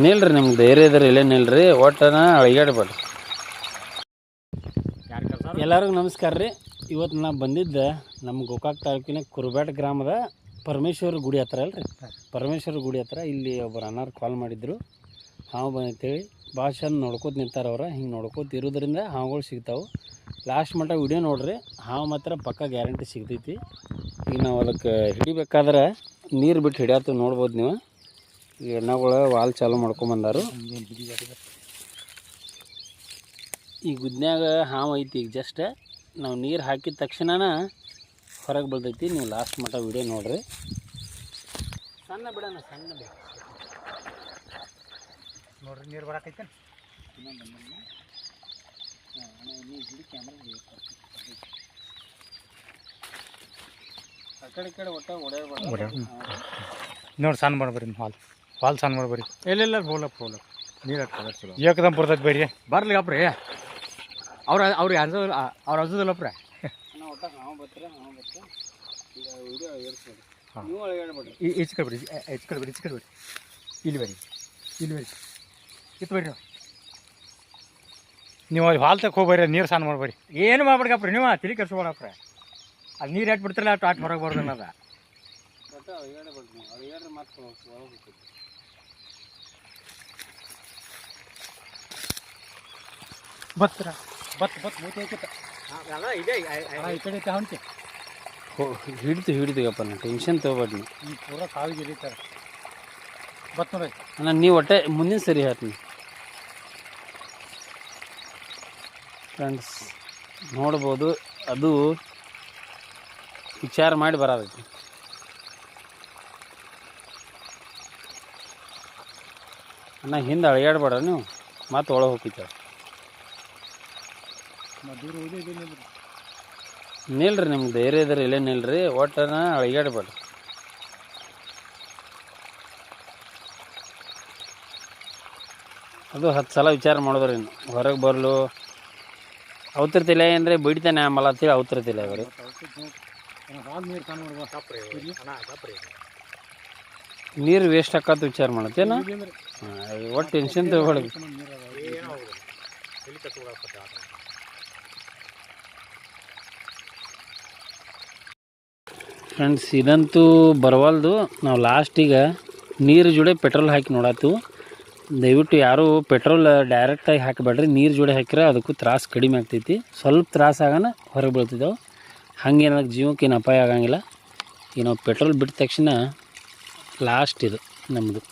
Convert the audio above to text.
ನಿಲ್ರಿ ನಿಮ್ಗೆ ಧೈರ್ಯ ಇದ್ರೆ ಇಲ್ಲೇ ನಿಲ್ರಿ ಒಟ್ಟನ ಅಳಿಗಾಡ್ಬೇಡ್ರಿ. ಎಲ್ಲರಿಗೂ ನಮಸ್ಕಾರ ರೀ. ಇವತ್ತು ನಾ ಬಂದಿದ್ದೆ ನಮ್ಮ ಗೋಕಾಕ್ ತಾಲೂಕಿನ ಕುರುಬ್ಯಾಟ ಗ್ರಾಮದ ಪರಮೇಶ್ವರ ಗುಡಿ ಹತ್ರ ಅಲ್ರಿ, ಪರಮೇಶ್ವರ ಗುಡಿ ಹತ್ರ ಇಲ್ಲಿ ಒಬ್ಬರು ಅಣ್ಣಾರು ಕಾಲ್ ಮಾಡಿದ್ರು. ಹಾವು ಬಂದೈತೇಳಿ ಭಾಳ ಚಂದ ನೋಡ್ಕೋತ ನಿಂತಾರೆ ಅವ್ರು. ಹಿಂಗೆ ನೋಡ್ಕೋತ ಇರೋದ್ರಿಂದ ಹಾವುಗಳು ಸಿಗ್ತಾವೆ. ಲಾಸ್ಟ್ ಮಟ್ಟ ವಿಡಿಯೋ ನೋಡ್ರಿ, ಹಾವು ಮಾತ್ರ ಪಕ್ಕ ಗ್ಯಾರಂಟಿ ಸಿಗ್ತೈತಿ. ಈಗ ನಾವು ಅದಕ್ಕೆ ಹಿಡಿಬೇಕಾದ್ರೆ ನೀರು ಬಿಟ್ಟು ಹಿಡಿಯತ್ತು ನೋಡ್ಬೋದು ನೀವು. ಈ ಎಣ್ಣೆಗಳು ವಾಲ್ ಚಾಲು ಮಾಡ್ಕೊಂಬಂದಾರು. ಈ ಗುದ್ನ್ಯಾಗ ಹಾವು ಐತಿ. ಈಗ ಜಸ್ಟ್ ನಾವು ನೀರು ಹಾಕಿದ ತಕ್ಷಣ ಹೊರಗೆ ಬೀಳ್ತೈತಿ. ನೀವು ಲಾಸ್ಟ್ ಮಟ್ಟ ವಿಡಿಯೋ ನೋಡ್ರಿ. ಸಣ್ಣ ಬಿಡೋಣ, ಸಣ್ಣ ಬಿಡ ನೋಡ್ರಿ, ನೀರು ಬರತೈತೆ. ಆ ಕಡೆ ಈ ಕಡೆ ಒಟ್ಟ ಓಡಾಡ್ಬಾರ್ದು. ನೋಡಿ ಸಣ್ಣ ಮಾಡ್ಬರಿ, ಹಾಲು ಸಣ್ಣ ಮಾಡ್ಬರಿ. ಎಲ್ಲೆಲ್ಲ ಹೋಲಪ್ಪ ನೀರು ಚಲೋ ಏಕದಮ್ ಬರ್ತೈತೆ ಬೇರೆ ಬರ್ಲಿ ಅಪ್ರಿ. ಅವ್ರು ಅರ್ಜದಲ್ಲಪ್ರ ಒಟ್ಟ ಹಾವು ಬರ್ತಾರೆ, ಹಾವು ಬರ್ತಾರೆ. ಈಗ ವಿಡಿಯೋ ಏರ್ಸ್ಬೇಡಿ, ನೀವು ಅಳಗಾಡ್ಬೇಡ್ರಿ. ಈಚೆ ಕಡೆ ಬಿಡಿ, ಈಚೆ ಕಡೆ ಬಿಡಿ, ಈಚೆ ಕಡೆ ಬಿಡಿ. ಇಲ್ಲಿ ಬರಿ, ಇಲ್ಲಿ ಬರಿ, ಇತ್ತು ಬರ್ರಿ. ನೀವು ಅಲ್ಲಿ ಹಾಲು ತಕ್ಕ ಹೋಗ್ಬರ್ರಿ, ನೀರು ಸಣ್ಣ ಮಾಡ್ಬರಿ. ಏನು ಮಾಡ್ಬೇಕಪ್ರಿ ನೀವು, ತಿಳಿ ಕರ್ಸ್ಕೊಳಪ್ರ. ಅದು ನೀರು ಹಾಕಿ ಬಿಡ್ತಾರಲ್ಲ ಅಷ್ಟು ಹೊರಗೆ ಬರೋದಿಲ್ಲ. ಅದ ಒಟ್ಟ ಅಳಗಾಡ್ಬೇಡ್ರಿ, ನೀವು ಅಳಗಾಡ್ರಿ ಮತ್ತೆ ಒಳಗೆ ಬತ್ತರ ಬತ್ ಮೂತಿ ಹಾಕಿತ್ತ ಇದೆ ಈ ಕಡೆ ಹೊಂಟಿ ಹಿಡಿತೀವಪ್ಪ. ನಾನು ಟೆನ್ಷನ್ ತೊಗೊಬೇಡಿ. ನೀವು ಈ ಪೂರ ಕಾವಿಗೆ ಹಿಡಿತಾರೆ. ಬತ್ ನೋಡಿ ನಾನು ನೀವು ಒಟ್ಟೆ ಮುಂದಿನ ಸರಿ ಹೇಳ್ತೀನಿ ಫ್ರೆಂಡ್ಸ್. ನೋಡ್ಬೋದು, ಅದು ವಿಚಾರ ಮಾಡಿ ಬರೋದೈತಿ. ಅಣ್ಣ ಹಿಂದೆ ಅಳಿಯಾಡ್ಬೇಡ, ನೀವು ಮತ್ತೆ ಒಳಗೆ ಹೋಗ್ತಿದ್ದ. ನಿಲ್ರಿ ನಿಮ್ಗೆ ಧೈರ್ಯ ಇದ್ರೆ ಇಲ್ಲೇ ನಿಲ್ರಿ, ಒಟ್ಟನ ಅಳಿಗಾಡ್ಬೇಡ್ರಿ. ಅದು 10 ಸಲ ವಿಚಾರ ಮಾಡಿದ್ರಿ. ಇನ್ನು ಹೊರಗೆ ಬರಲು ಅವತಿರ್ತಿಲ್ಲ ಅಂದರೆ ಬಿಡ್ತಾನೆ ಆಮಲ್ಲ ಅಂತೇಳಿ ಅವತಿರ್ತಿಲ್ಲ ಅವರು. ನೀರು ವೇಸ್ಟ್ ಹಾಕತ್ ವಿಚಾರ ಮಾಡತ್ತೇನ. ಒಟ್ಟು ಟೆನ್ಷನ್ ತಗೊಳ್ಳಿ ಫ್ರೆಂಡ್ಸ್. ಇದಂತೂ ಬರವಲ್ದು. ನಾವು ಲಾಸ್ಟಿಗೆ ನೀರು ಜೋಡಿ ಪೆಟ್ರೋಲ್ ಹಾಕಿ ನೋಡತ್ತು. ದಯವಿಟ್ಟು ಯಾರೂ ಪೆಟ್ರೋಲ್ ಡೈರೆಕ್ಟಾಗಿ ಹಾಕಬೇಡ್ರಿ. ನೀರು ಜೋಡಿ ಹಾಕಿದ್ರೆ ಅದಕ್ಕೂ ತ್ರಾಸು ಕಡಿಮೆ ಆಗ್ತೈತಿ. ಸ್ವಲ್ಪ ತ್ರಾಸು ಆಗೋಣ ಹೊರಗೆ ಬೀಳ್ತಿದ್ದಾವೆ. ಹಂಗೇನಾದ್ರು ಜೀವಕ್ಕೆ ಏನು ಅಪಾಯ ಆಗಂಗಿಲ್ಲ. ಈಗ ನಾವು ಪೆಟ್ರೋಲ್ ಬಿಟ್ಟ ತಕ್ಷಣ ಲಾಸ್ಟ್ ಇದು ನಮ್ಮದು.